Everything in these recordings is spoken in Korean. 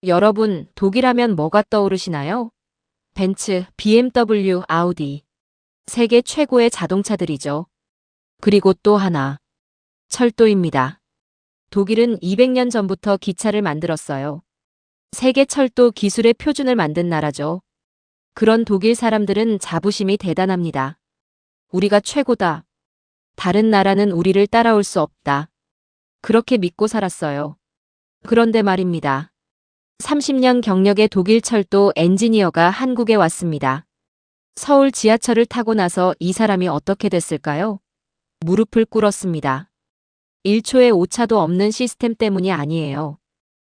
여러분, 독일하면 뭐가 떠오르시나요? 벤츠, BMW, 아우디. 세계 최고의 자동차들이죠. 그리고 또 하나. 철도입니다. 독일은 200년 전부터 기차를 만들었어요. 세계 철도 기술의 표준을 만든 나라죠. 그런 독일 사람들은 자부심이 대단합니다. 우리가 최고다. 다른 나라는 우리를 따라올 수 없다. 그렇게 믿고 살았어요. 그런데 말입니다. 30년 경력의 독일 철도 엔지니어가 한국에 왔습니다. 서울 지하철을 타고 나서 이 사람이 어떻게 됐을까요? 무릎을 꿇었습니다. 1초의 오차도 없는 시스템 때문이 아니에요.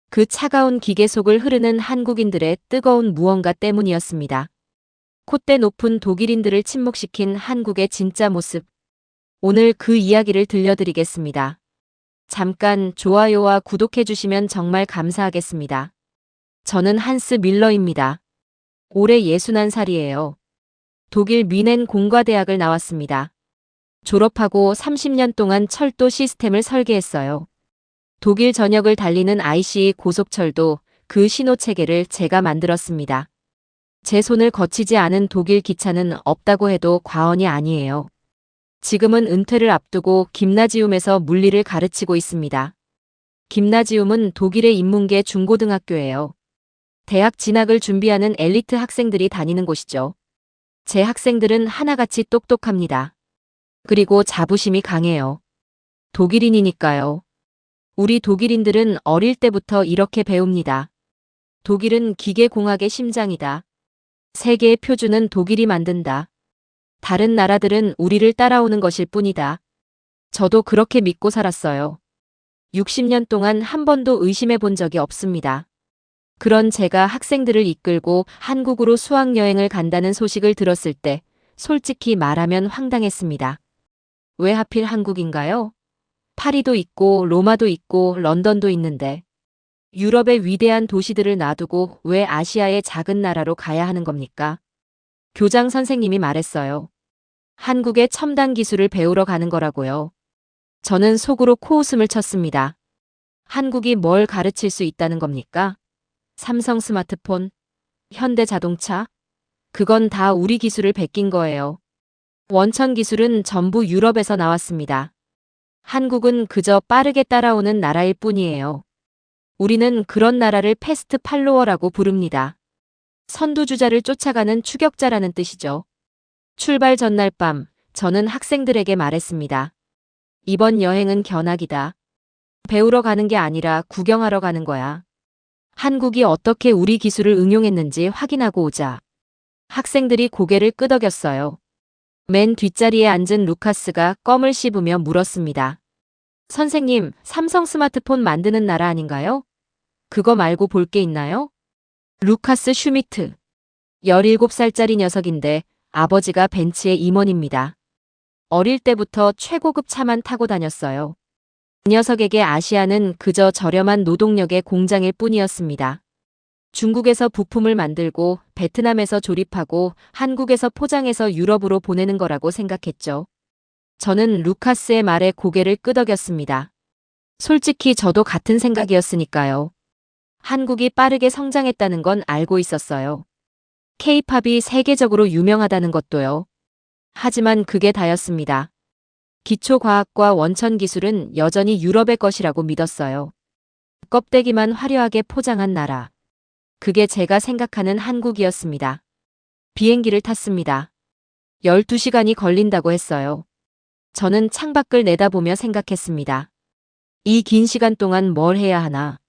그 차가운 기계 속을 흐르는 한국인들의 뜨거운 무언가 때문이었습니다. 콧대 높은 독일인들을 침묵시킨 한국의 진짜 모습. 오늘 그 이야기를 들려드리겠습니다. 잠깐 좋아요와 구독해주시면 정말 감사하겠습니다. 저는 한스 밀러입니다. 올해 61살이에요. 독일 뮌헨 공과대학을 나왔습니다. 졸업하고 30년 동안 철도 시스템을 설계했어요. 독일 전역을 달리는 IC 고속철도 그 신호체계를 제가 만들었습니다. 제 손을 거치지 않은 독일 기차는 없다고 해도 과언이 아니에요. 지금은 은퇴를 앞두고 김나지움에서 물리를 가르치고 있습니다. 김나지움은 독일의 인문계 중고등학교예요. 대학 진학을 준비하는 엘리트 학생들이 다니는 곳이죠. 제 학생들은 하나같이 똑똑합니다. 그리고 자부심이 강해요. 독일인이니까요. 우리 독일인들은 어릴 때부터 이렇게 배웁니다. 독일은 기계공학의 심장이다. 세계의 표준은 독일이 만든다. 다른 나라들은 우리를 따라오는 것일 뿐이다. 저도 그렇게 믿고 살았어요. 60년 동안 한 번도 의심해 본 적이 없습니다. 그런 제가 학생들을 이끌고 한국으로 수학여행을 간다는 소식을 들었을 때 솔직히 말하면 황당했습니다. 왜 하필 한국인가요? 파리도 있고 로마도 있고 런던도 있는데 유럽의 위대한 도시들을 놔두고 왜 아시아의 작은 나라로 가야 하는 겁니까? 교장 선생님이 말했어요. 한국의 첨단 기술을 배우러 가는 거라고요. 저는 속으로 코웃음을 쳤습니다. 한국이 뭘 가르칠 수 있다는 겁니까? 삼성 스마트폰, 현대 자동차? 그건 다 우리 기술을 베낀 거예요. 원천 기술은 전부 유럽에서 나왔습니다. 한국은 그저 빠르게 따라오는 나라일 뿐이에요. 우리는 그런 나라를 패스트 팔로워라고 부릅니다. 선두주자를 쫓아가는 추격자라는 뜻이죠. 출발 전날 밤, 저는 학생들에게 말했습니다. 이번 여행은 견학이다. 배우러 가는 게 아니라 구경하러 가는 거야. 한국이 어떻게 우리 기술을 응용했는지 확인하고 오자. 학생들이 고개를 끄덕였어요. 맨 뒷자리에 앉은 루카스가 껌을 씹으며 물었습니다. 선생님, 삼성 스마트폰 만드는 나라 아닌가요? 그거 말고 볼 게 있나요? 루카스 슈미트. 17살짜리 녀석인데 아버지가 벤츠의 임원입니다. 어릴 때부터 최고급 차만 타고 다녔어요. 그 녀석에게 아시아는 그저 저렴한 노동력의 공장일 뿐이었습니다. 중국에서 부품을 만들고 베트남에서 조립하고 한국에서 포장해서 유럽으로 보내는 거라고 생각했죠. 저는 루카스의 말에 고개를 끄덕였습니다. 솔직히 저도 같은 생각이었으니까요. 한국이 빠르게 성장했다는 건 알고 있었어요. K-팝이 세계적으로 유명하다는 것도요. 하지만 그게 다였습니다. 기초과학과 원천 기술은 여전히 유럽의 것이라고 믿었어요. 껍데기만 화려하게 포장한 나라. 그게 제가 생각하는 한국이었습니다. 비행기를 탔습니다. 12시간이 걸린다고 했어요. 저는 창밖을 내다보며 생각했습니다. 이 긴 시간 동안 뭘 해야 하나?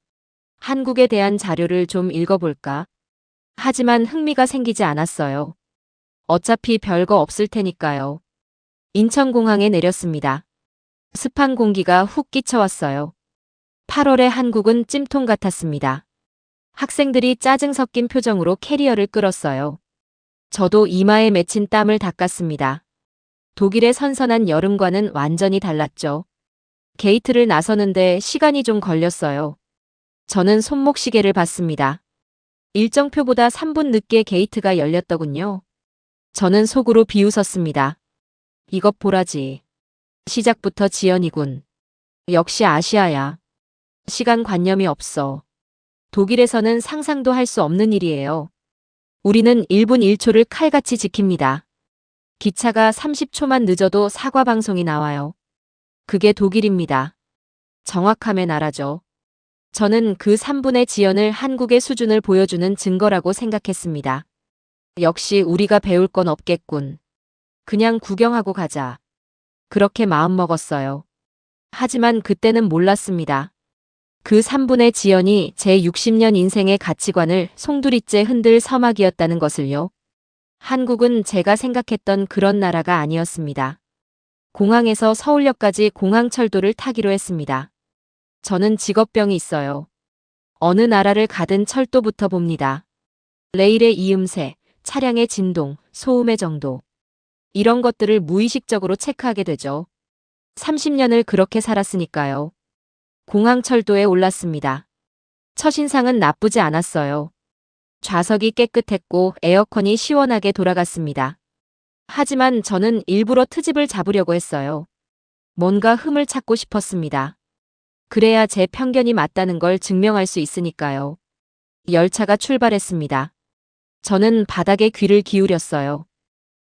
한국에 대한 자료를 좀 읽어볼까? 하지만 흥미가 생기지 않았어요. 어차피 별거 없을 테니까요. 인천공항에 내렸습니다. 습한 공기가 훅 끼쳐왔어요. 8월의 한국은 찜통 같았습니다. 학생들이 짜증 섞인 표정으로 캐리어를 끌었어요. 저도 이마에 맺힌 땀을 닦았습니다. 독일의 선선한 여름과는 완전히 달랐죠. 게이트를 나서는데 시간이 좀 걸렸어요. 저는 손목시계를 봤습니다. 일정표보다 3분 늦게 게이트가 열렸더군요. 저는 속으로 비웃었습니다. 이것 보라지. 시작부터 지연이군. 역시 아시아야. 시간관념이 없어. 독일에서는 상상도 할 수 없는 일이에요. 우리는 1분 1초를 칼같이 지킵니다. 기차가 30초만 늦어도 사과 방송이 나와요. 그게 독일입니다. 정확함의 나라죠. 저는 그 3분의 지연을 한국의 수준을 보여주는 증거라고 생각했습니다. 역시 우리가 배울 건 없겠군. 그냥 구경하고 가자. 그렇게 마음먹었어요. 하지만 그때는 몰랐습니다. 그 3분의 지연이 제 60년 인생의 가치관을 송두리째 흔들 서막이었다는 것을요. 한국은 제가 생각했던 그런 나라가 아니었습니다. 공항에서 서울역까지 공항철도를 타기로 했습니다. 저는 직업병이 있어요. 어느 나라를 가든 철도부터 봅니다. 레일의 이음새, 차량의 진동, 소음의 정도. 이런 것들을 무의식적으로 체크하게 되죠. 30년을 그렇게 살았으니까요. 공항철도에 올랐습니다. 첫인상은 나쁘지 않았어요. 좌석이 깨끗했고 에어컨이 시원하게 돌아갔습니다. 하지만 저는 일부러 트집을 잡으려고 했어요. 뭔가 흠을 찾고 싶었습니다. 그래야 제 편견이 맞다는 걸 증명할 수 있으니까요. 열차가 출발했습니다. 저는 바닥에 귀를 기울였어요.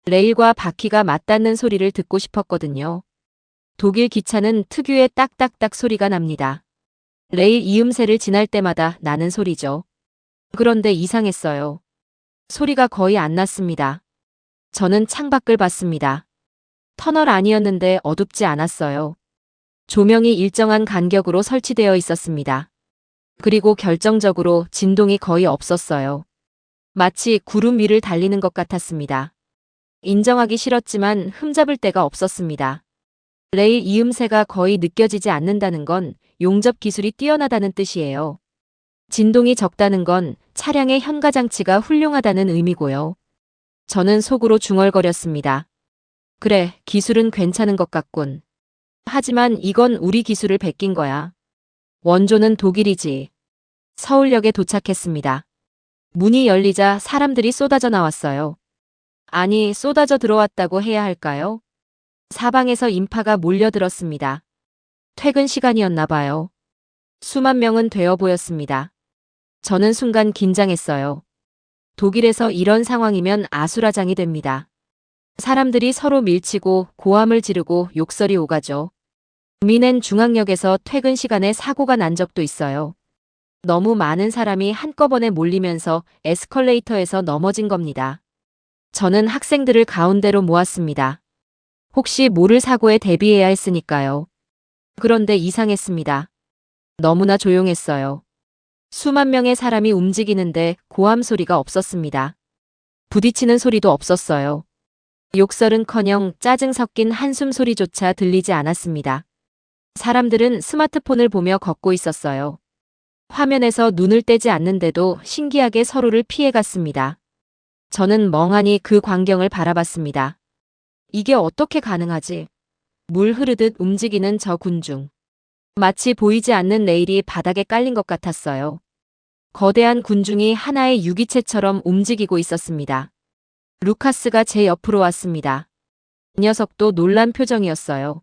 레일과 바퀴가 맞닿는 소리를 듣고 싶었거든요. 독일 기차는 특유의 딱딱딱 소리가 납니다. 레일 이음새를 지날 때마다 나는 소리죠. 그런데 이상했어요. 소리가 거의 안 났습니다. 저는 창밖을 봤습니다. 터널 아니었는데 어둡지 않았어요. 조명이 일정한 간격으로 설치되어 있었습니다. 그리고 결정적으로 진동이 거의 없었어요. 마치 구름 위를 달리는 것 같았습니다. 인정하기 싫었지만 흠잡을 데가 없었습니다. 레일 이음새가 거의 느껴지지 않는다는 건 용접 기술이 뛰어나다는 뜻이에요. 진동이 적다는 건 차량의 현가장치가 훌륭하다는 의미고요. 저는 속으로 중얼거렸습니다. 그래, 기술은 괜찮은 것 같군. 하지만 이건 우리 기술을 베낀 거야. 원조는 독일이지. 서울역에 도착했습니다. 문이 열리자 사람들이 쏟아져 나왔어요. 아니, 쏟아져 들어왔다고 해야 할까요? 사방에서 인파가 몰려들었습니다. 퇴근 시간이었나 봐요. 수만 명은 되어 보였습니다. 저는 순간 긴장했어요. 독일에서 이런 상황이면 아수라장이 됩니다. 사람들이 서로 밀치고 고함을 지르고 욕설이 오가죠. 미넨 중앙역에서 퇴근 시간에 사고가 난 적도 있어요. 너무 많은 사람이 한꺼번에 몰리면서 에스컬레이터에서 넘어진 겁니다. 저는 학생들을 가운데로 모았습니다. 혹시 모를 사고에 대비해야 했으니까요. 그런데 이상했습니다. 너무나 조용했어요. 수만 명의 사람이 움직이는데 고함 소리가 없었습니다. 부딪히는 소리도 없었어요. 욕설은커녕 짜증 섞인 한숨 소리조차 들리지 않았습니다. 사람들은 스마트폰을 보며 걷고 있었어요. 화면에서 눈을 떼지 않는데도 신기하게 서로를 피해갔습니다. 저는 멍하니 그 광경을 바라봤습니다. 이게 어떻게 가능하지? 물 흐르듯 움직이는 저 군중. 마치 보이지 않는 레일이 바닥에 깔린 것 같았어요. 거대한 군중이 하나의 유기체처럼 움직이고 있었습니다. 루카스가 제 옆으로 왔습니다. 이 녀석도 놀란 표정이었어요.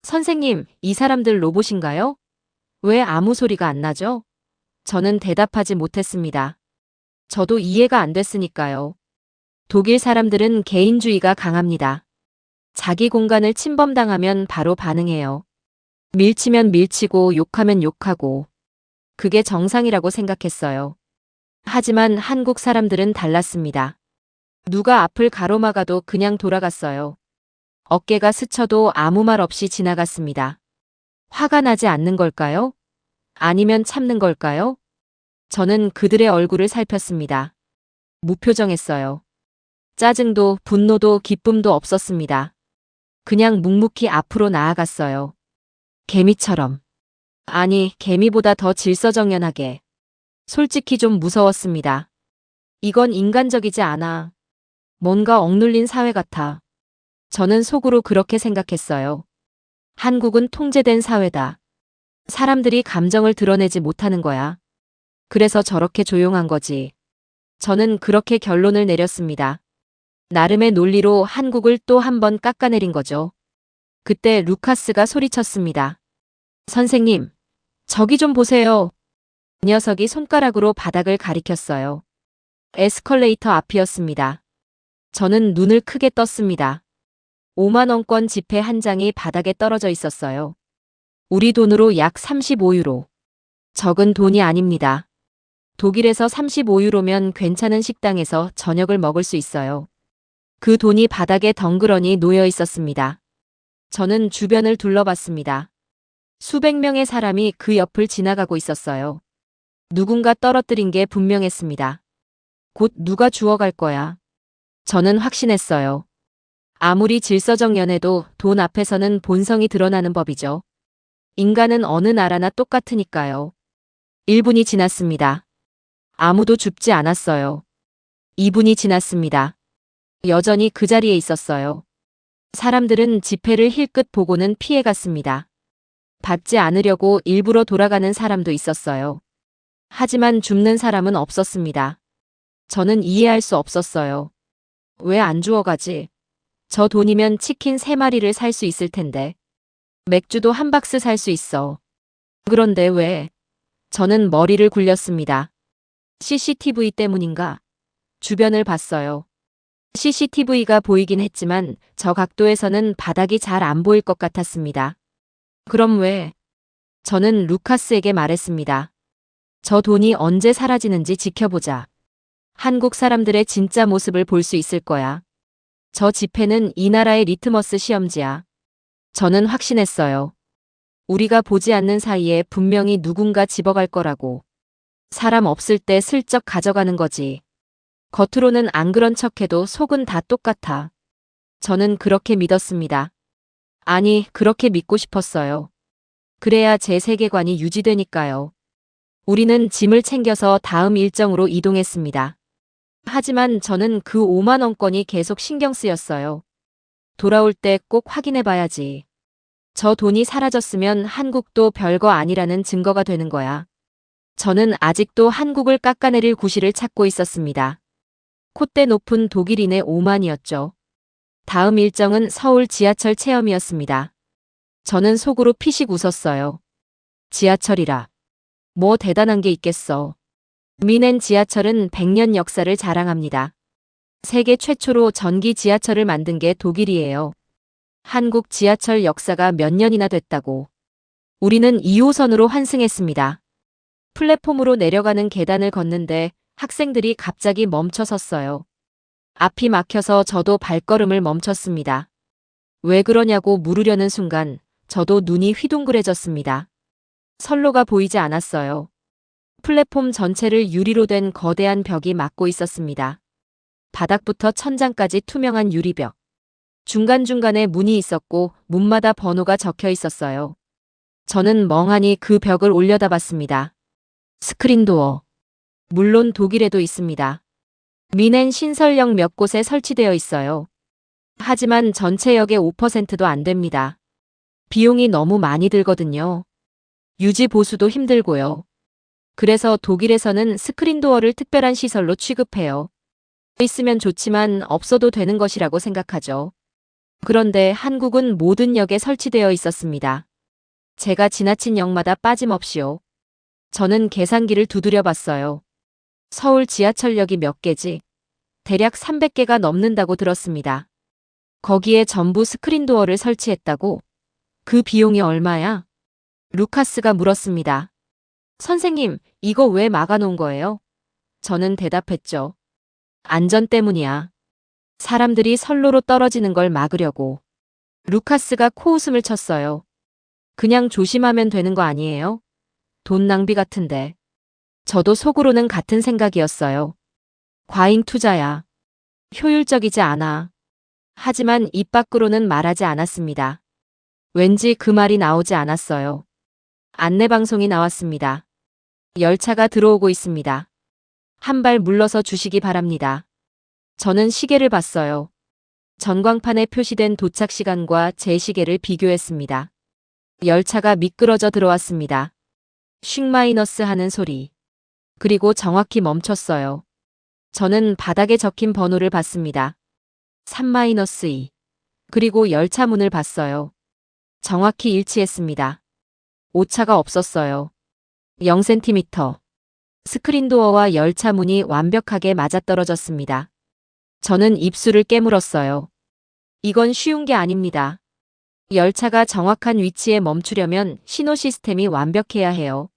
선생님, 이 사람들 로봇인가요? 왜 아무 소리가 안 나죠? 저는 대답하지 못했습니다. 저도 이해가 안 됐으니까요. 독일 사람들은 개인주의가 강합니다. 자기 공간을 침범당하면 바로 반응해요. 밀치면 밀치고 욕하면 욕하고. 그게 정상이라고 생각했어요. 하지만 한국 사람들은 달랐습니다. 누가 앞을 가로막아도 그냥 돌아갔어요. 어깨가 스쳐도 아무 말 없이 지나갔습니다. 화가 나지 않는 걸까요? 아니면 참는 걸까요? 저는 그들의 얼굴을 살폈습니다. 무표정했어요. 짜증도 분노도 기쁨도 없었습니다. 그냥 묵묵히 앞으로 나아갔어요. 개미처럼. 아니, 개미보다 더 질서정연하게. 솔직히 좀 무서웠습니다. 이건 인간적이지 않아. 뭔가 억눌린 사회 같아. 저는 속으로 그렇게 생각했어요. 한국은 통제된 사회다. 사람들이 감정을 드러내지 못하는 거야. 그래서 저렇게 조용한 거지. 저는 그렇게 결론을 내렸습니다. 나름의 논리로 한국을 또 한 번 깎아내린 거죠. 그때 루카스가 소리쳤습니다. 선생님, 저기 좀 보세요. 녀석이 손가락으로 바닥을 가리켰어요. 에스컬레이터 앞이었습니다. 저는 눈을 크게 떴습니다. 5만 원권 지폐 한 장이 바닥에 떨어져 있었어요. 우리 돈으로 약 35유로. 적은 돈이 아닙니다. 독일에서 35유로면 괜찮은 식당에서 저녁을 먹을 수 있어요. 그 돈이 바닥에 덩그러니 놓여 있었습니다. 저는 주변을 둘러봤습니다. 수백 명의 사람이 그 옆을 지나가고 있었어요. 누군가 떨어뜨린 게 분명했습니다. 곧 누가 주워갈 거야. 저는 확신했어요. 아무리 질서정연해도 돈 앞에서는 본성이 드러나는 법이죠. 인간은 어느 나라나 똑같으니까요. 1분이 지났습니다. 아무도 줍지 않았어요. 2분이 지났습니다. 여전히 그 자리에 있었어요. 사람들은 지폐를 힐끗 보고는 피해갔습니다. 받지 않으려고 일부러 돌아가는 사람도 있었어요. 하지만 줍는 사람은 없었습니다. 저는 이해할 수 없었어요. 왜 안 주워가지? 저 돈이면 치킨 3마리를 살 수 있을 텐데. 맥주도 한 박스 살 수 있어. 그런데 왜? 저는 머리를 굴렸습니다. CCTV 때문인가? 주변을 봤어요. CCTV가 보이긴 했지만 저 각도에서는 바닥이 잘 안 보일 것 같았습니다. 그럼 왜? 저는 루카스에게 말했습니다. 저 돈이 언제 사라지는지 지켜보자. 한국 사람들의 진짜 모습을 볼 수 있을 거야. 저 지폐는 이 나라의 리트머스 시험지야. 저는 확신했어요. 우리가 보지 않는 사이에 분명히 누군가 집어갈 거라고. 사람 없을 때 슬쩍 가져가는 거지. 겉으로는 안 그런 척해도 속은 다 똑같아. 저는 그렇게 믿었습니다. 아니, 그렇게 믿고 싶었어요. 그래야 제 세계관이 유지되니까요. 우리는 짐을 챙겨서 다음 일정으로 이동했습니다. 하지만 저는 그 5만 원권이 계속 신경 쓰였어요. 돌아올 때 꼭 확인해 봐야지. 저 돈이 사라졌으면 한국도 별거 아니라는 증거가 되는 거야. 저는 아직도 한국을 깎아내릴 구실을 찾고 있었습니다. 콧대 높은 독일인의 오만이었죠. 다음 일정은 서울 지하철 체험이었습니다. 저는 속으로 피식 웃었어요. 지하철이라. 뭐 대단한 게 있겠어. 미넨 지하철은 100년 역사를 자랑합니다. 세계 최초로 전기 지하철을 만든 게 독일이에요. 한국 지하철 역사가 몇 년이나 됐다고. 우리는 2호선으로 환승했습니다. 플랫폼으로 내려가는 계단을 걷는데 학생들이 갑자기 멈춰 섰어요. 앞이 막혀서 저도 발걸음을 멈췄습니다. 왜 그러냐고 물으려는 순간 저도 눈이 휘둥그레졌습니다. 선로가 보이지 않았어요. 플랫폼 전체를 유리로 된 거대한 벽이 막고 있었습니다. 바닥부터 천장까지 투명한 유리벽. 중간중간에 문이 있었고 문마다 번호가 적혀 있었어요. 저는 멍하니 그 벽을 올려다봤습니다. 스크린도어. 물론 독일에도 있습니다. 미넨 신설역 몇 곳에 설치되어 있어요. 하지만 전체 역의 5%도 안 됩니다. 비용이 너무 많이 들거든요. 유지 보수도 힘들고요. 그래서 독일에서는 스크린도어를 특별한 시설로 취급해요. 있으면 좋지만 없어도 되는 것이라고 생각하죠. 그런데 한국은 모든 역에 설치되어 있었습니다. 제가 지나친 역마다 빠짐없이요. 저는 계산기를 두드려 봤어요. 서울 지하철역이 몇 개지? 대략 300개가 넘는다고 들었습니다. 거기에 전부 스크린도어를 설치했다고? 그 비용이 얼마야? 루카스가 물었습니다. 선생님, 이거 왜 막아놓은 거예요? 저는 대답했죠. 안전 때문이야. 사람들이 선로로 떨어지는 걸 막으려고. 루카스가 코웃음을 쳤어요. 그냥 조심하면 되는 거 아니에요? 돈 낭비 같은데. 저도 속으로는 같은 생각이었어요. 과잉 투자야. 효율적이지 않아. 하지만 입 밖으로는 말하지 않았습니다. 왠지 그 말이 나오지 않았어요. 안내방송이 나왔습니다. 열차가 들어오고 있습니다. 한 발 물러서 주시기 바랍니다. 저는 시계를 봤어요. 전광판에 표시된 도착 시간과 제 시계를 비교했습니다. 열차가 미끄러져 들어왔습니다. 쉥 마이너스 하는 소리. 그리고 정확히 멈췄어요. 저는 바닥에 적힌 번호를 봤습니다. 3-2. 그리고 열차 문을 봤어요. 정확히 일치했습니다. 오차가 없었어요. 0cm. 스크린도어와 열차 문이 완벽하게 맞아떨어졌습니다. 저는 입술을 깨물었어요. 이건 쉬운 게 아닙니다. 열차가 정확한 위치에 멈추려면 신호 시스템이 완벽해야 해요.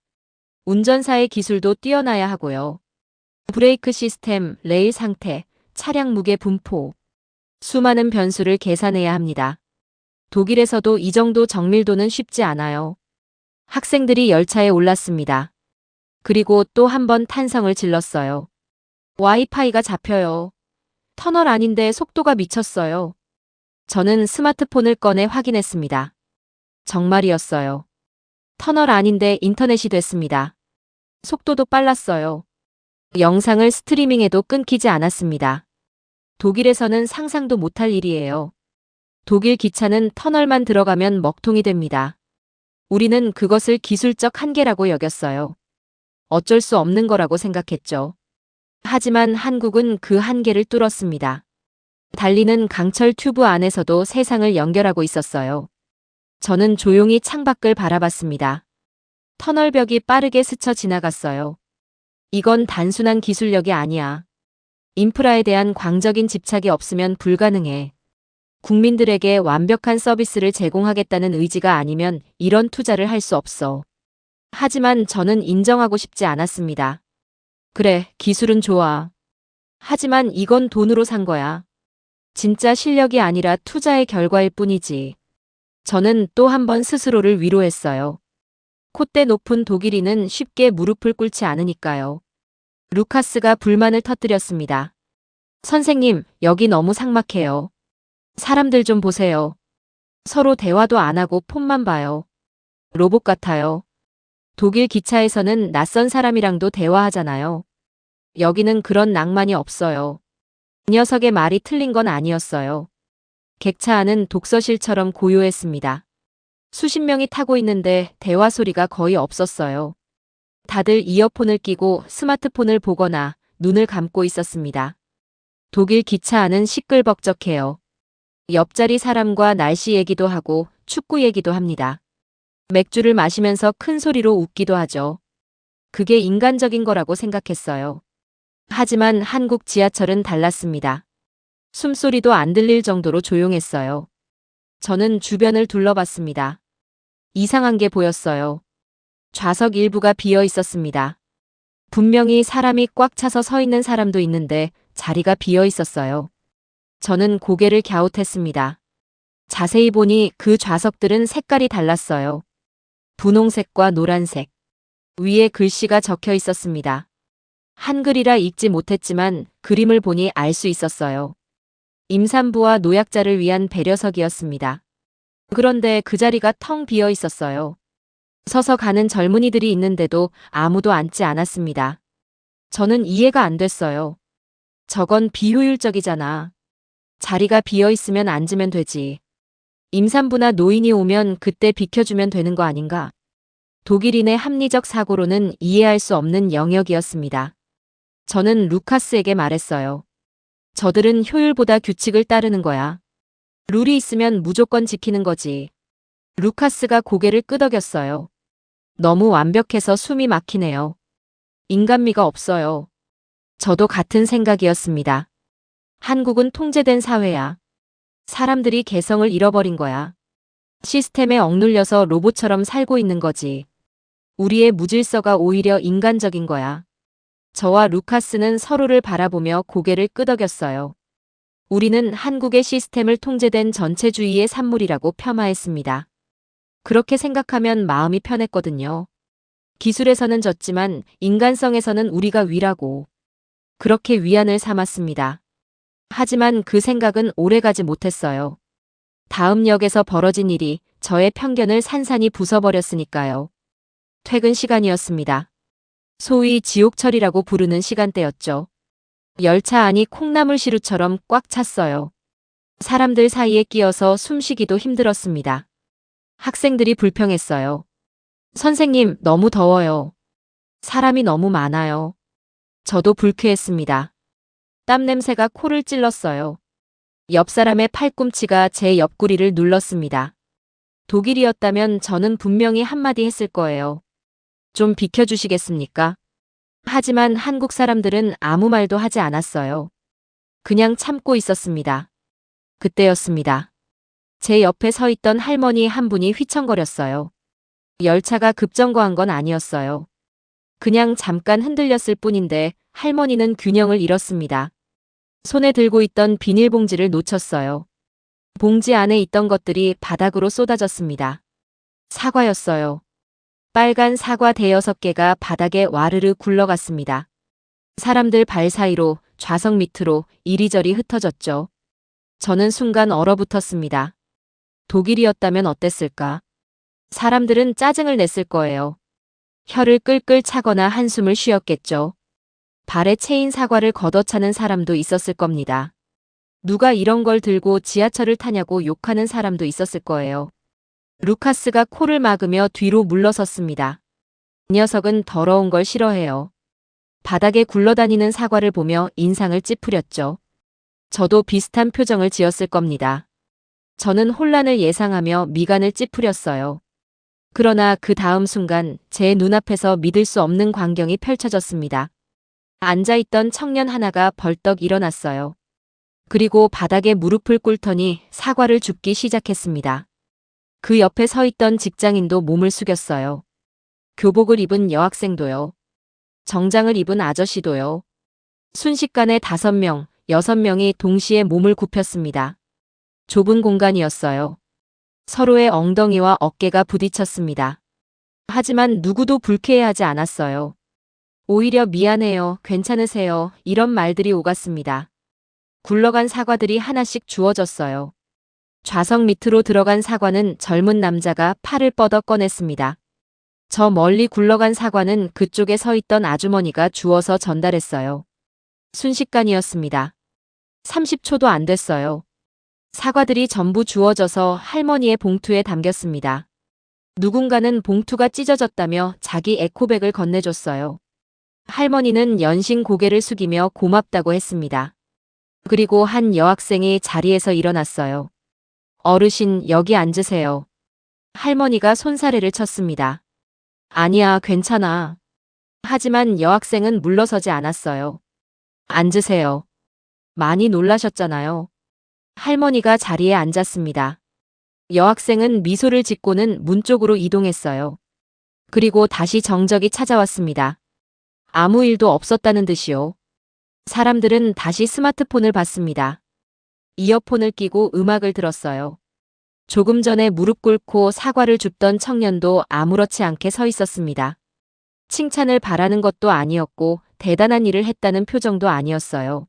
운전사의 기술도 뛰어나야 하고요. 브레이크 시스템, 레일 상태, 차량 무게 분포. 수많은 변수를 계산해야 합니다. 독일에서도 이 정도 정밀도는 쉽지 않아요. 학생들이 열차에 올랐습니다. 그리고 또 한 번 탄성을 질렀어요. 와이파이가 잡혀요. 터널 아닌데 속도가 미쳤어요. 저는 스마트폰을 꺼내 확인했습니다. 정말이었어요. 터널 아닌데 인터넷이 됐습니다. 속도도 빨랐어요. 영상을 스트리밍해도 끊기지 않았습니다. 독일에서는 상상도 못할 일이에요. 독일 기차는 터널만 들어가면 먹통이 됩니다. 우리는 그것을 기술적 한계라고 여겼어요. 어쩔 수 없는 거라고 생각했죠. 하지만 한국은 그 한계를 뚫었습니다. 달리는 강철 튜브 안에서도 세상을 연결하고 있었어요. 저는 조용히 창밖을 바라봤습니다. 터널벽이 빠르게 스쳐 지나갔어요. 이건 단순한 기술력이 아니야. 인프라에 대한 광적인 집착이 없으면 불가능해. 국민들에게 완벽한 서비스를 제공하겠다는 의지가 아니면 이런 투자를 할 수 없어. 하지만 저는 인정하고 싶지 않았습니다. 그래, 기술은 좋아. 하지만 이건 돈으로 산 거야. 진짜 실력이 아니라 투자의 결과일 뿐이지. 저는 또 한 번 스스로를 위로했어요. 콧대 높은 독일인은 쉽게 무릎을 꿇지 않으니까요. 루카스가 불만을 터뜨렸습니다. 선생님, 여기 너무 삭막해요. 사람들 좀 보세요. 서로 대화도 안 하고 폰만 봐요. 로봇 같아요. 독일 기차에서는 낯선 사람이랑도 대화하잖아요. 여기는 그런 낭만이 없어요. 이 녀석의 말이 틀린 건 아니었어요. 객차 안은 독서실처럼 고요했습니다. 수십 명이 타고 있는데 대화 소리가 거의 없었어요. 다들 이어폰을 끼고 스마트폰을 보거나 눈을 감고 있었습니다. 독일 기차 안은 시끌벅적해요. 옆자리 사람과 날씨 얘기도 하고 축구 얘기도 합니다. 맥주를 마시면서 큰 소리로 웃기도 하죠. 그게 인간적인 거라고 생각했어요. 하지만 한국 지하철은 달랐습니다. 숨소리도 안 들릴 정도로 조용했어요. 저는 주변을 둘러봤습니다. 이상한 게 보였어요. 좌석 일부가 비어 있었습니다. 분명히 사람이 꽉 차서 서 있는 사람도 있는데 자리가 비어 있었어요. 저는 고개를 갸웃했습니다. 자세히 보니 그 좌석들은 색깔이 달랐어요. 분홍색과 노란색. 위에 글씨가 적혀 있었습니다. 한글이라 읽지 못했지만 그림을 보니 알 수 있었어요. 임산부와 노약자를 위한 배려석이었습니다. 그런데 그 자리가 텅 비어 있었어요. 서서 가는 젊은이들이 있는데도 아무도 앉지 않았습니다. 저는 이해가 안 됐어요. 저건 비효율적이잖아. 자리가 비어 있으면 앉으면 되지. 임산부나 노인이 오면 그때 비켜주면 되는 거 아닌가? 독일인의 합리적 사고로는 이해할 수 없는 영역이었습니다. 저는 루카스에게 말했어요. 저들은 효율보다 규칙을 따르는 거야. 룰이 있으면 무조건 지키는 거지. 루카스가 고개를 끄덕였어요. 너무 완벽해서 숨이 막히네요. 인간미가 없어요. 저도 같은 생각이었습니다. 한국은 통제된 사회야. 사람들이 개성을 잃어버린 거야. 시스템에 억눌려서 로봇처럼 살고 있는 거지. 우리의 무질서가 오히려 인간적인 거야. 저와 루카스는 서로를 바라보며 고개를 끄덕였어요. 우리는 한국의 시스템을 통제된 전체주의의 산물이라고 폄하했습니다. 그렇게 생각하면 마음이 편했거든요. 기술에서는 졌지만 인간성에서는 우리가 위라고. 그렇게 위안을 삼았습니다. 하지만 그 생각은 오래가지 못했어요. 다음 역에서 벌어진 일이 저의 편견을 산산이 부숴버렸으니까요. 퇴근 시간이었습니다. 소위 지옥철이라고 부르는 시간대였죠. 열차 안이 콩나물 시루처럼 꽉 찼어요. 사람들 사이에 끼어서 숨쉬기도 힘들었습니다. 학생들이 불평했어요. 선생님, 너무 더워요. 사람이 너무 많아요. 저도 불쾌했습니다. 땀 냄새가 코를 찔렀어요. 옆 사람의 팔꿈치가 제 옆구리를 눌렀습니다. 독일이었다면 저는 분명히 한마디 했을 거예요. 좀 비켜주시겠습니까? 하지만 한국 사람들은 아무 말도 하지 않았어요. 그냥 참고 있었습니다. 그때였습니다. 제 옆에 서 있던 할머니 한 분이 휘청거렸어요. 열차가 급정거한 건 아니었어요. 그냥 잠깐 흔들렸을 뿐인데 할머니는 균형을 잃었습니다. 손에 들고 있던 비닐봉지를 놓쳤어요. 봉지 안에 있던 것들이 바닥으로 쏟아졌습니다. 사과였어요. 빨간 사과 대여섯 개가 바닥에 와르르 굴러갔습니다. 사람들 발 사이로 좌석 밑으로 이리저리 흩어졌죠. 저는 순간 얼어붙었습니다. 독일이었다면 어땠을까? 사람들은 짜증을 냈을 거예요. 혀를 끌끌 차거나 한숨을 쉬었겠죠. 발에 채인 사과를 걷어차는 사람도 있었을 겁니다. 누가 이런 걸 들고 지하철을 타냐고 욕하는 사람도 있었을 거예요. 루카스가 코를 막으며 뒤로 물러섰습니다. 이 녀석은 더러운 걸 싫어해요. 바닥에 굴러다니는 사과를 보며 인상을 찌푸렸죠. 저도 비슷한 표정을 지었을 겁니다. 저는 혼란을 예상하며 미간을 찌푸렸어요. 그러나 그 다음 순간 제 눈앞에서 믿을 수 없는 광경이 펼쳐졌습니다. 앉아있던 청년 하나가 벌떡 일어났어요. 그리고 바닥에 무릎을 꿇더니 사과를 줍기 시작했습니다. 그 옆에 서 있던 직장인도 몸을 숙였어요. 교복을 입은 여학생도요. 정장을 입은 아저씨도요. 순식간에 5명, 6명이 동시에 몸을 굽혔습니다. 좁은 공간이었어요. 서로의 엉덩이와 어깨가 부딪혔습니다. 하지만 누구도 불쾌해하지 않았어요. 오히려 미안해요, 괜찮으세요, 이런 말들이 오갔습니다. 굴러간 사과들이 하나씩 주워졌어요. 좌석 밑으로 들어간 사과는 젊은 남자가 팔을 뻗어 꺼냈습니다. 저 멀리 굴러간 사과는 그쪽에 서 있던 아주머니가 주워서 전달했어요. 순식간이었습니다. 30초도 안 됐어요. 사과들이 전부 주워져서 할머니의 봉투에 담겼습니다. 누군가는 봉투가 찢어졌다며 자기 에코백을 건네줬어요. 할머니는 연신 고개를 숙이며 고맙다고 했습니다. 그리고 한 여학생이 자리에서 일어났어요. 어르신, 여기 앉으세요. 할머니가 손사래를 쳤습니다. 아니야, 괜찮아. 하지만 여학생은 물러서지 않았어요. 앉으세요. 많이 놀라셨잖아요. 할머니가 자리에 앉았습니다. 여학생은 미소를 짓고는 문 쪽으로 이동했어요. 그리고 다시 정적이 찾아왔습니다. 아무 일도 없었다는 듯이요. 사람들은 다시 스마트폰을 봤습니다. 이어폰을 끼고 음악을 들었어요. 조금 전에 무릎 꿇고 사과를 줍던 청년도 아무렇지 않게 서 있었습니다. 칭찬을 바라는 것도 아니었고 대단한 일을 했다는 표정도 아니었어요.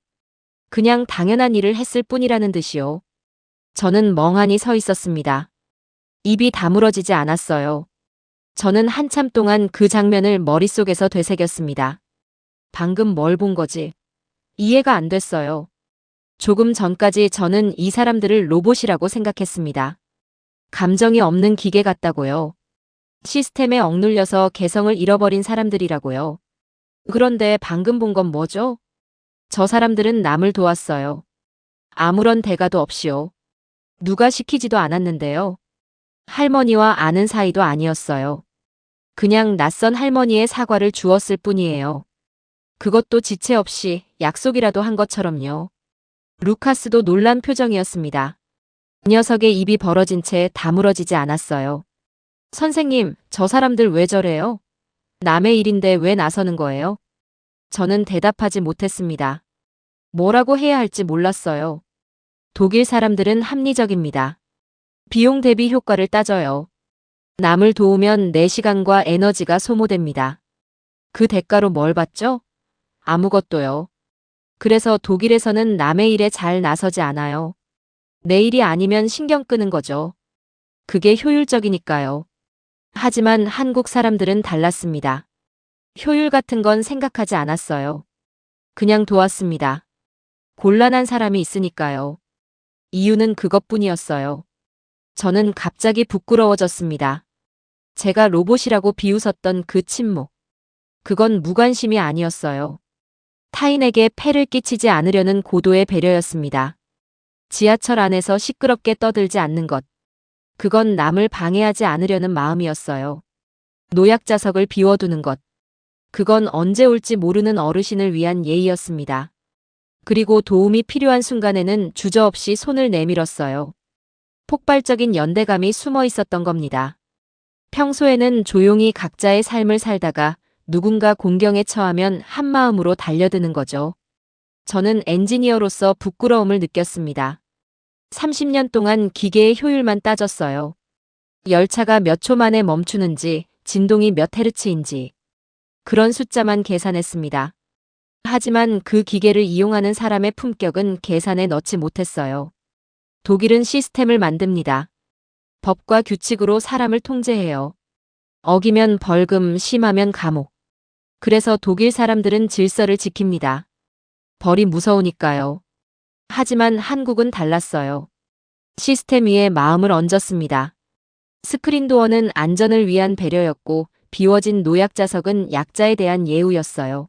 그냥 당연한 일을 했을 뿐이라는 듯이요. 저는 멍하니 서 있었습니다. 입이 다물어지지 않았어요. 저는 한참 동안 그 장면을 머릿속에서 되새겼습니다. 방금 뭘 본 거지? 이해가 안 됐어요. 조금 전까지 저는 이 사람들을 로봇이라고 생각했습니다. 감정이 없는 기계 같다고요. 시스템에 억눌려서 개성을 잃어버린 사람들이라고요. 그런데 방금 본 건 뭐죠? 저 사람들은 남을 도왔어요. 아무런 대가도 없이요. 누가 시키지도 않았는데요. 할머니와 아는 사이도 아니었어요. 그냥 낯선 할머니의 사과를 주었을 뿐이에요. 그것도 지체 없이 약속이라도 한 것처럼요. 루카스도 놀란 표정이었습니다. 그 녀석의 입이 벌어진 채 다물어지지 않았어요. 선생님, 저 사람들 왜 저래요? 남의 일인데 왜 나서는 거예요? 저는 대답하지 못했습니다. 뭐라고 해야 할지 몰랐어요. 독일 사람들은 합리적입니다. 비용 대비 효과를 따져요. 남을 도우면 내 시간과 에너지가 소모됩니다. 그 대가로 뭘 받죠? 아무것도요. 그래서 독일에서는 남의 일에 잘 나서지 않아요. 내 일이 아니면 신경 끄는 거죠. 그게 효율적이니까요. 하지만 한국 사람들은 달랐습니다. 효율 같은 건 생각하지 않았어요. 그냥 도왔습니다. 곤란한 사람이 있으니까요. 이유는 그것뿐이었어요. 저는 갑자기 부끄러워졌습니다. 제가 로봇이라고 비웃었던 그 침묵. 그건 무관심이 아니었어요. 타인에게 폐를 끼치지 않으려는 고도의 배려였습니다. 지하철 안에서 시끄럽게 떠들지 않는 것. 그건 남을 방해하지 않으려는 마음이었어요. 노약자석을 비워두는 것. 그건 언제 올지 모르는 어르신을 위한 예의였습니다. 그리고 도움이 필요한 순간에는 주저없이 손을 내밀었어요. 폭발적인 연대감이 숨어 있었던 겁니다. 평소에는 조용히 각자의 삶을 살다가 누군가 공경에 처하면 한마음으로 달려드는 거죠. 저는 엔지니어로서 부끄러움을 느꼈습니다. 30년 동안 기계의 효율만 따졌어요. 열차가 몇 초 만에 멈추는지, 진동이 몇 헤르츠인지. 그런 숫자만 계산했습니다. 하지만 그 기계를 이용하는 사람의 품격은 계산에 넣지 못했어요. 독일은 시스템을 만듭니다. 법과 규칙으로 사람을 통제해요. 어기면 벌금, 심하면 감옥. 그래서 독일 사람들은 질서를 지킵니다. 벌이 무서우니까요. 하지만 한국은 달랐어요. 시스템 위에 마음을 얹었습니다. 스크린 도어는 안전을 위한 배려였고 비워진 노약 좌석은 약자에 대한 예우였어요.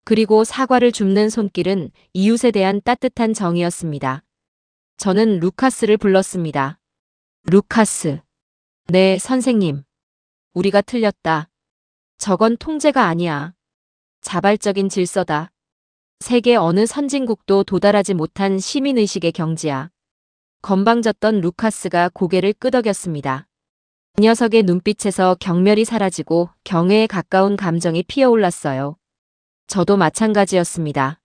그리고 사과를 줍는 손길은 이웃에 대한 따뜻한 정이었습니다. 저는 루카스를 불렀습니다. 루카스. 네, 선생님. 우리가 틀렸다. 저건 통제가 아니야. 자발적인 질서다. 세계 어느 선진국도 도달하지 못한 시민의식의 경지야. 건방졌던 루카스가 고개를 끄덕였습니다. 그 녀석의 눈빛에서 경멸이 사라지고 경애에 가까운 감정이 피어올랐어요. 저도 마찬가지였습니다.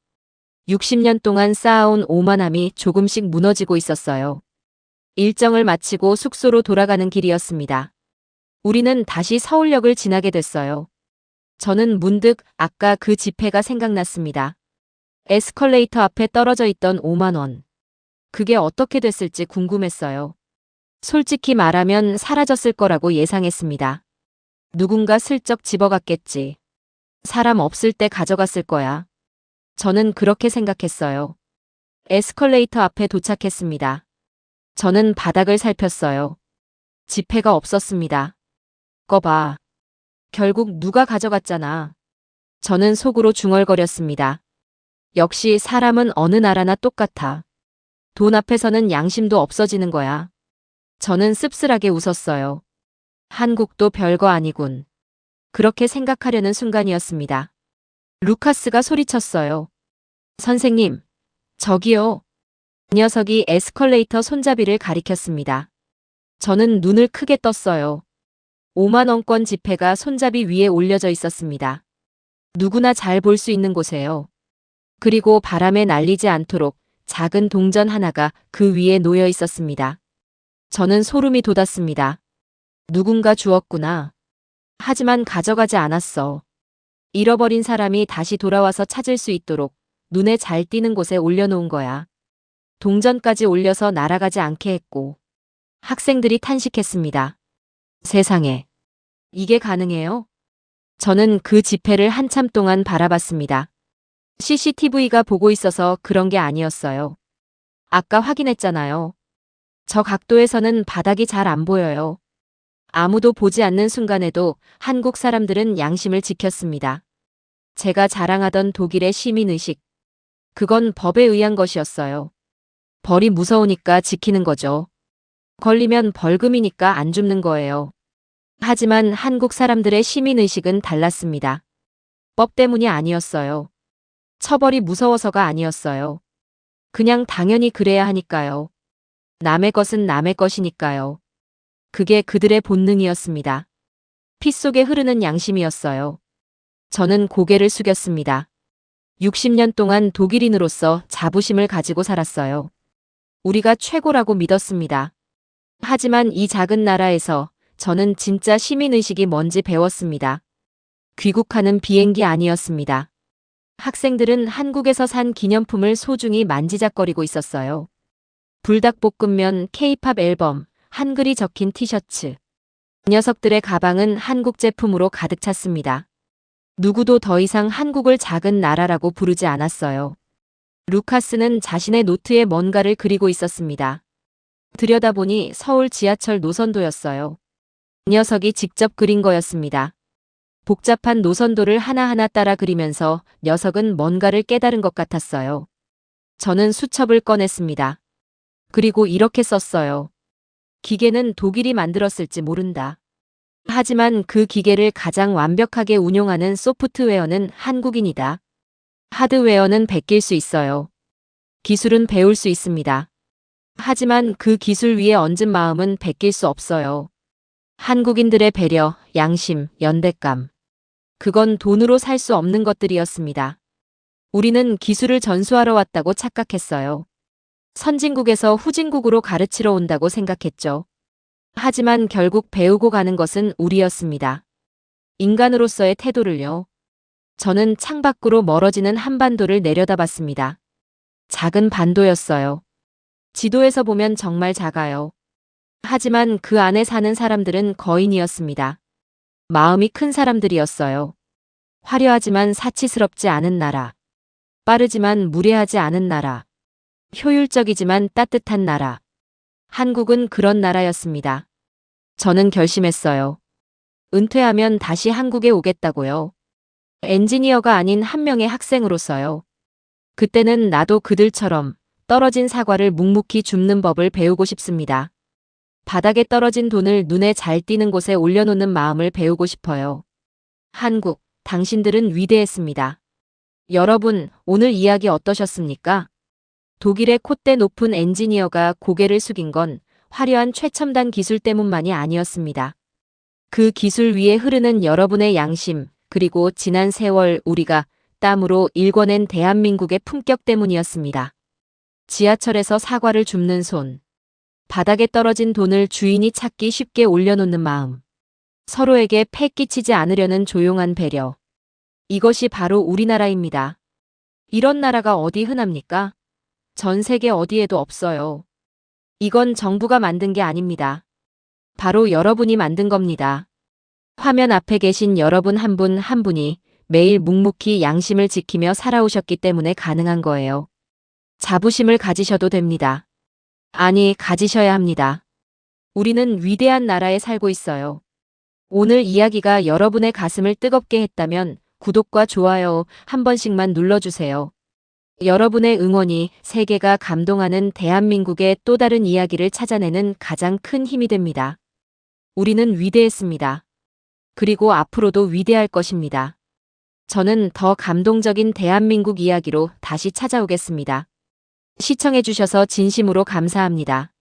60년 동안 쌓아온 오만함이 조금씩 무너지고 있었어요. 일정을 마치고 숙소로 돌아가는 길이었습니다. 우리는 다시 서울역을 지나게 됐어요. 저는 문득 아까 그 지폐가 생각났습니다. 에스컬레이터 앞에 떨어져 있던 5만 원. 그게 어떻게 됐을지 궁금했어요. 솔직히 말하면 사라졌을 거라고 예상했습니다. 누군가 슬쩍 집어갔겠지. 사람 없을 때 가져갔을 거야. 저는 그렇게 생각했어요. 에스컬레이터 앞에 도착했습니다. 저는 바닥을 살폈어요. 지폐가 없었습니다. 꺼봐. 결국 누가 가져갔잖아. 저는 속으로 중얼거렸습니다. 역시 사람은 어느 나라나 똑같아. 돈 앞에서는 양심도 없어지는 거야. 저는 씁쓸하게 웃었어요. 한국도 별거 아니군. 그렇게 생각하려는 순간이었습니다. 루카스가 소리쳤어요. 선생님, 저기요. 그 녀석이 에스컬레이터 손잡이를 가리켰습니다. 저는 눈을 크게 떴어요. 5만 원권 지폐가 손잡이 위에 올려져 있었습니다. 누구나 잘 볼 수 있는 곳에요. 그리고 바람에 날리지 않도록 작은 동전 하나가 그 위에 놓여 있었습니다. 저는 소름이 돋았습니다. 누군가 주었구나. 하지만 가져가지 않았어. 잃어버린 사람이 다시 돌아와서 찾을 수 있도록 눈에 잘 띄는 곳에 올려놓은 거야. 동전까지 올려서 날아가지 않게 했고. 학생들이 탄식했습니다. 세상에. 이게 가능해요? 저는 그 지폐를 한참 동안 바라봤습니다. CCTV가 보고 있어서 그런 게 아니었어요. 아까 확인했잖아요. 저 각도에서는 바닥이 잘 안 보여요. 아무도 보지 않는 순간에도 한국 사람들은 양심을 지켰습니다. 제가 자랑하던 독일의 시민의식. 그건 법에 의한 것이었어요. 벌이 무서우니까 지키는 거죠. 걸리면 벌금이니까 안 줍는 거예요. 하지만 한국 사람들의 시민의식은 달랐습니다. 법 때문이 아니었어요. 처벌이 무서워서가 아니었어요. 그냥 당연히 그래야 하니까요. 남의 것은 남의 것이니까요. 그게 그들의 본능이었습니다. 피 속에 흐르는 양심이었어요. 저는 고개를 숙였습니다. 60년 동안 독일인으로서 자부심을 가지고 살았어요. 우리가 최고라고 믿었습니다. 하지만 이 작은 나라에서 저는 진짜 시민의식이 뭔지 배웠습니다. 귀국하는 비행기 아니었습니다. 학생들은 한국에서 산 기념품을 소중히 만지작거리고 있었어요. 불닭볶음면, 케이팝 앨범, 한글이 적힌 티셔츠. 녀석들의 가방은 한국 제품으로 가득 찼습니다. 누구도 더 이상 한국을 작은 나라라고 부르지 않았어요. 루카스는 자신의 노트에 뭔가를 그리고 있었습니다. 들여다보니 서울 지하철 노선도였어요. 녀석이 직접 그린 거였습니다. 복잡한 노선도를 하나하나 따라 그리면서 녀석은 뭔가를 깨달은 것 같았어요. 저는 수첩을 꺼냈습니다. 그리고 이렇게 썼어요. 기계는 독일이 만들었을지 모른다. 하지만 그 기계를 가장 완벽하게 운용하는 소프트웨어는 한국인이다. 하드웨어는 베낄 수 있어요. 기술은 배울 수 있습니다. 하지만 그 기술 위에 얹은 마음은 베낄 수 없어요. 한국인들의 배려, 양심, 연대감. 그건 돈으로 살 수 없는 것들이었습니다. 우리는 기술을 전수하러 왔다고 착각했어요. 선진국에서 후진국으로 가르치러 온다고 생각했죠. 하지만 결국 배우고 가는 것은 우리였습니다. 인간으로서의 태도를요. 저는 창밖으로 멀어지는 한반도를 내려다봤습니다. 작은 반도였어요. 지도에서 보면 정말 작아요. 하지만 그 안에 사는 사람들은 거인이었습니다. 마음이 큰 사람들이었어요. 화려하지만 사치스럽지 않은 나라. 빠르지만 무례하지 않은 나라. 효율적이지만 따뜻한 나라. 한국은 그런 나라였습니다. 저는 결심했어요. 은퇴하면 다시 한국에 오겠다고요. 엔지니어가 아닌 한 명의 학생으로서요. 그때는 나도 그들처럼 떨어진 사과를 묵묵히 줍는 법을 배우고 싶습니다. 바닥에 떨어진 돈을 눈에 잘 띄는 곳에 올려놓는 마음을 배우고 싶어요. 한국, 당신들은 위대했습니다. 여러분, 오늘 이야기 어떠셨습니까? 독일의 콧대 높은 엔지니어가 고개를 숙인 건 화려한 최첨단 기술 때문만이 아니었습니다. 그 기술 위에 흐르는 여러분의 양심, 그리고 지난 세월 우리가 땀으로 일궈낸 대한민국의 품격 때문이었습니다. 지하철에서 사과를 줍는 손. 바닥에 떨어진 돈을 주인이 찾기 쉽게 올려놓는 마음. 서로에게 패 끼치지 않으려는 조용한 배려. 이것이 바로 우리나라입니다. 이런 나라가 어디 흔합니까? 전 세계 어디에도 없어요. 이건 정부가 만든 게 아닙니다. 바로 여러분이 만든 겁니다. 화면 앞에 계신 여러분 한 분 한 분이 매일 묵묵히 양심을 지키며 살아오셨기 때문에 가능한 거예요. 자부심을 가지셔도 됩니다. 아니, 가지셔야 합니다. 우리는 위대한 나라에 살고 있어요. 오늘 이야기가 여러분의 가슴을 뜨겁게 했다면 구독과 좋아요 한 번씩만 눌러주세요. 여러분의 응원이 세계가 감동하는 대한민국의 또 다른 이야기를 찾아내는 가장 큰 힘이 됩니다. 우리는 위대했습니다. 그리고 앞으로도 위대할 것입니다. 저는 더 감동적인 대한민국 이야기로 다시 찾아오겠습니다. 시청해주셔서 진심으로 감사합니다.